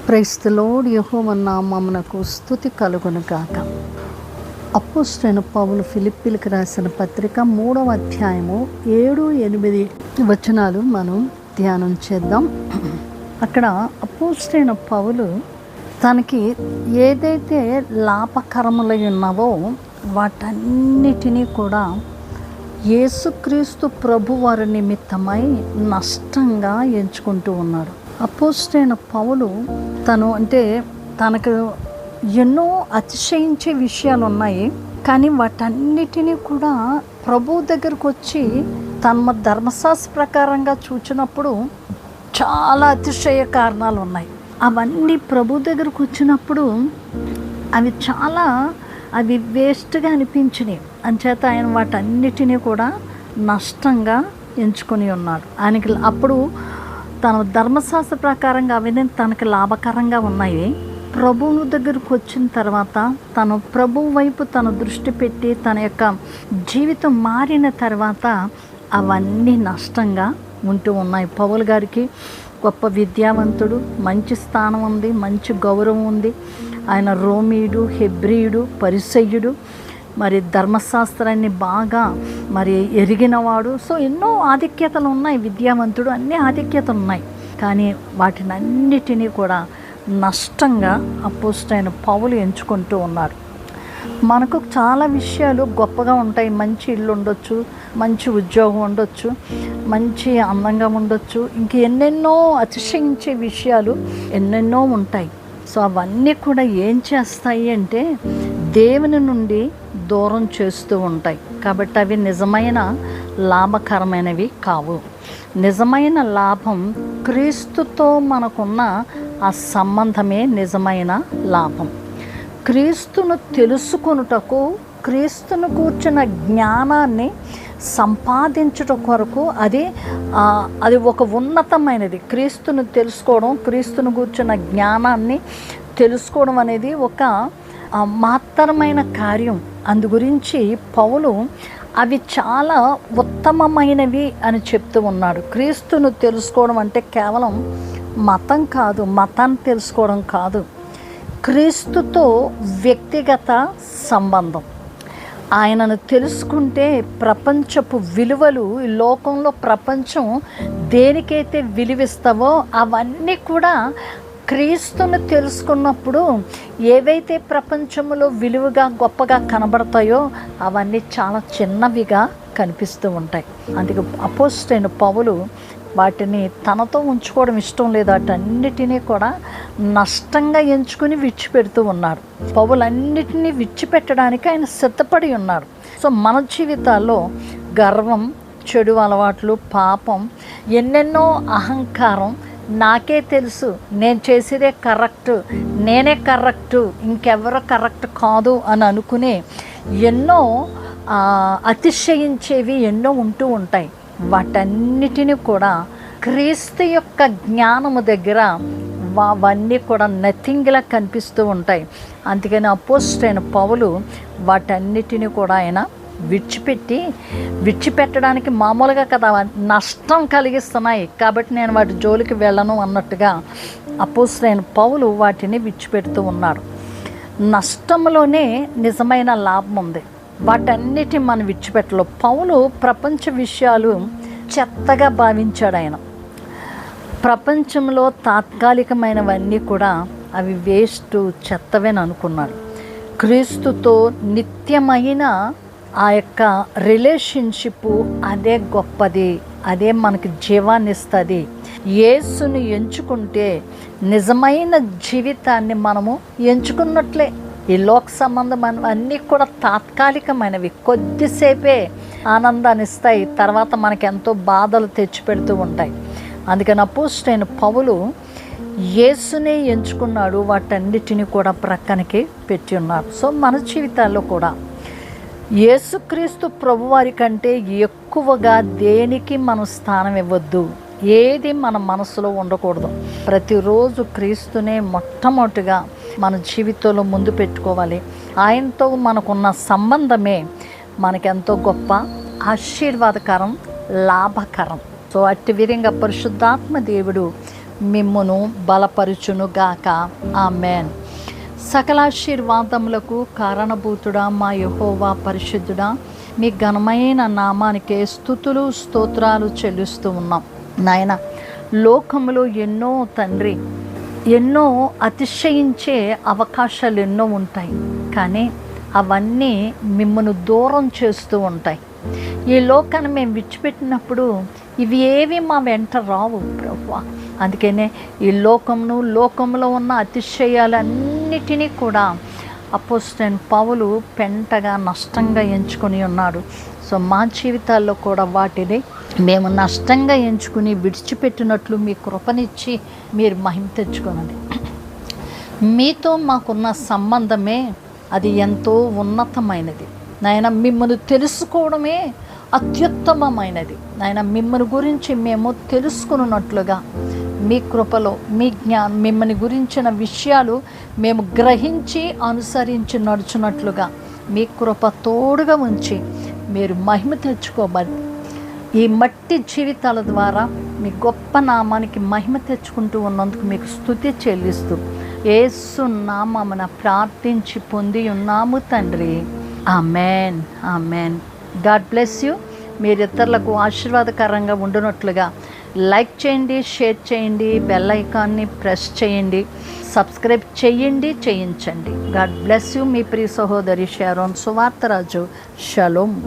Praise the lord. యెహోవా నామమునకు స్తుతి కలుగును గాక. అపోస్తలుడైన పౌలు ఫిలిప్పీలకు రాసిన పత్రిక 3వ అధ్యాయము 7-8 వచనాలు మనం ధ్యానం చేద్దాం. అక్కడ అపోస్తలుడైన పౌలు తనకి ఏదైతే లాభకరములై ఉన్నావో వాటన్నిటినీ కూడా యేసుక్రీస్తు ప్రభువారి నిమిత్తమై నష్టంగా ఎంచుకుంటూ ఉన్నాడు. అపోస్తలుడైన పౌలు తనకు ఎన్నో అతిశయించే విషయాలు ఉన్నాయి, కానీ వాటన్నిటినీ కూడా ప్రభు దగ్గరకు వచ్చి తన ధర్మశాస్త్ర ప్రకారంగా చూచినప్పుడు చాలా అతిశయ కారణాలు ఉన్నాయి. అవన్నీ ప్రభు దగ్గరకు వచ్చినప్పుడు అవి వేస్ట్గా అనిపించినాయి. అంచేత ఆయన వాటన్నిటినీ కూడా నష్టంగా ఎంచుకొని ఉన్నాడు. ఆయనకి అప్పుడు తన ధర్మశాస్త్ర ప్రకారంగా అవన్నీ తనకి లాభకరంగా ఉన్నాయి. ప్రభువు దగ్గరకు వచ్చిన తర్వాత తను ప్రభువు వైపు తన దృష్టి పెట్టి తన యొక్క జీవితం మారిన తర్వాత అవన్నీ నష్టంగా ఉంటూ ఉన్నాయి. పౌలు గారికి గొప్ప విద్యావంతుడు, మంచి స్థానం ఉంది, మంచి గౌరవం ఉంది. ఆయన రోమీయుడు, హెబ్రీయుడు, పరిసయ్యుడు, మరి ధర్మశాస్త్రాన్ని బాగా ఎరిగినవాడు. సో ఎన్నో ఆధిక్యతలు ఉన్నాయి, విద్యావంతుడు, అన్ని ఆధిక్యతలు ఉన్నాయి. కానీ వాటినన్నిటినీ కూడా నష్టంగా అపోస్తలుడైన పౌలు ఎంచుకుంటూ ఉన్నాడు. మనకు చాలా విషయాలు గొప్పగా ఉంటాయి. మంచి ఇల్లు ఉండొచ్చు, మంచి ఉద్యోగం ఉండొచ్చు, మంచి అందంగా ఉండొచ్చు, ఎన్నెన్నో అతిశయించే విషయాలు ఎన్నెన్నో ఉంటాయి. సో అవన్నీ కూడా ఏం చేస్తాయి అంటే దేవుని నుండి దూరం చేస్తూ ఉంటాయి. కాబట్టి అవి నిజమైన లాభకరమైనవి కావు. నిజమైన లాభం క్రీస్తుతో మనకున్న ఆ సంబంధమే నిజమైన లాభం. క్రీస్తును తెలుసుకొనుటకు, క్రీస్తును కూర్చున్న జ్ఞానాన్ని సంపాదించుట కొరకు అది ఒక ఉన్నతమైనది. క్రీస్తును తెలుసుకోవడం, క్రీస్తును కూర్చున్న జ్ఞానాన్ని తెలుసుకోవడం అనేది ఒక మహత్తరమైన కార్యం. అందు గురించి పౌలు అవి చాలా ఉత్తమమైనవి అని చెప్తూ ఉన్నాడు. క్రీస్తును తెలుసుకోవడం అంటే కేవలం మతం కాదు, మతాన్ని తెలుసుకోవడం కాదు, క్రీస్తుతో వ్యక్తిగత సంబంధం. ఆయనను తెలుసుకుంటే ప్రపంచపు విలువలు, ఈ లోకంలో ప్రపంచం దేనికైతే విలువిస్తావో అవన్నీ కూడా క్రీస్తును తెలుసుకున్నప్పుడు ఏవైతే ప్రపంచంలో విలువగా గొప్పగా కనబడతాయో అవన్నీ చాలా చిన్నవిగా కనిపిస్తూ ఉంటాయి. అందుకే అపోస్తలుడైన పౌలు వాటిని తనతో ఉంచుకోవడం ఇష్టం లేదు, వాటన్నిటినీ కూడా నష్టంగా ఎంచుకుని విడిచిపెడుతూ ఉన్నాడు. పౌలన్నిటినీ విడిచిపెట్టడానికి ఆయన సిద్ధపడి ఉన్నాడు. సో మన జీవితాల్లో గర్వం, చెడు అలవాట్లు, పాపం, ఎన్నెన్నో అహంకారం, నాకే తెలుసు, నేను చేసేదే కరెక్ట్, నేనే కరెక్టు, ఇంకెవరో కరెక్ట్ కాదు అని అనుకునే ఎన్నో అతిశయించేవి ఎన్నో ఉంటూ ఉంటాయి. వాటన్నిటిని కూడా క్రీస్తు యొక్క జ్ఞానము దగ్గర అవన్నీ కూడా నథింగ్లా కనిపిస్తూ ఉంటాయి. అందుకని అపోస్తలుడైన పౌలు వాటన్నిటిని కూడా ఆయన విడిచిపెట్టడానికి మామూలుగా కదా నష్టం కలిగిస్తున్నాయి కాబట్టి నేను వాటి జోలికి వెళ్ళను అన్నట్టుగా అపోస్తలుడైన పౌలు వాటిని విడిచిపెడుతూ ఉన్నాడు. నష్టంలోనే నిజమైన లాభం ఉంది. వాటన్నిటి మనం విడిచిపెట్టలో పౌలు ప్రపంచ విషయాలు చెత్తగా భావించాడు. ఆయన ప్రపంచంలో తాత్కాలికమైనవన్నీ కూడా అవి వేస్ట్, చెత్తవేని అనుకున్నాడు. క్రీస్తుతో నిత్యమైన ఆ యొక్క రిలేషన్షిప్ అదే గొప్పది, అదే మనకి జీవాన్ని ఇస్తుంది. యేసుని ఎంచుకుంటే నిజమైన జీవితాన్ని మనము ఎంచుకున్నట్లే. ఈ లోక సంబంధం అన్నీ కూడా తాత్కాలికమైనవి, కొద్దిసేపే ఆనందాన్ని ఇస్తాయి, తర్వాత మనకి ఎంతో బాధలు తెచ్చిపెడుతూ ఉంటాయి. అందుకని అపోస్తలుడైన పౌలు యేసునే ఎంచుకున్నాడు, వాటన్నిటిని కూడా ప్రక్కనికి పెట్టి ఉన్నారు. సో మన జీవితాల్లో కూడా యేసుక్రీస్తు ప్రభువారి కంటే ఎక్కువగా దేనికి మనం స్థానం ఇవ్వద్దు, ఏది మన మనసులో ఉండకూడదు. ప్రతిరోజు క్రీస్తునే మొట్టమొదటిగా మన జీవితంలో ముందు పెట్టుకోవాలి. ఆయనతో మనకున్న సంబంధమే మనకెంతో గొప్ప ఆశీర్వాదకరం, లాభకరం. సో అట్టి విధంగా పరిశుద్ధాత్మ దేవుడు మిమ్మును బలపరుచునుగాక. ఆమేన్. సకలాశీర్వాదములకు కారణభూతుడా మా యెహోవా పరిశుద్ధుడా, మీ ఘనమైన నామానికే స్తుతులు స్తోత్రాలు చెల్లిస్తూ ఉన్నాం నాయన. లోకములో ఎన్నో తండ్రి, ఎన్నో అతిశయించే అవకాశాలు ఎన్నో ఉంటాయి, కానీ అవన్నీ మిమ్మల్ని దూరం చేస్తూ ఉంటాయి. ఈ లోకాన్ని మేము విడిచిపెట్టినప్పుడు ఇవి ఏవి మా వెంట రావు ప్రభువా. అందుకనే ఈ లోకంలో ఉన్న అతిశయాలన్నిటినీ కూడా అపోస్తలుడైన పౌలు పెంటగా నష్టంగా ఎంచుకొని ఉన్నాడు. సో మా జీవితాల్లో కూడా వాటిని మేము నష్టంగా ఎంచుకుని విడిచిపెట్టినట్లు మీ కృపనిచ్చి మీరు మహిమ తెచ్చుకోనండి. మీతో మాకున్న సంబంధమే అది ఎంతో ఉన్నతమైనది నాయన. మిమ్మల్ని తెలుసుకోవడమే అత్యుత్తమమైనది నాయన. మిమ్మల్ని గురించి మేము తెలుసుకున్నట్లుగా మీ కృపలో మిమ్మల్ని గురించిన విషయాలు మేము గ్రహించి అనుసరించి నడుచున్నట్లుగా మీ కృప తోడుగా ఉంచి మీరు మహిమ తెచ్చుకోబడి ఈ మట్టి జీవితాల ద్వారా మీ గొప్ప నామానికి మహిమ తెచ్చుకుంటూ ఉన్నందుకు మీకు స్తుతి చెల్లిస్తూ యేసు నామమున ప్రార్థించి పొంది ఉన్నాము తండ్రి. Amen, amen. God bless you. మీరు ఇతరులకు ఆశీర్వాదకరంగా ఉండునట్లుగా లైక్ చేయండి, షేర్ చేయండి, బెల్ ఐకాన్ని ప్రెస్ చేయండి, సబ్స్క్రైబ్ చేయించండి. God bless you. మీ ప్రియ సహోదరి షారోన్ సువార్తరాజు. షలోమ్.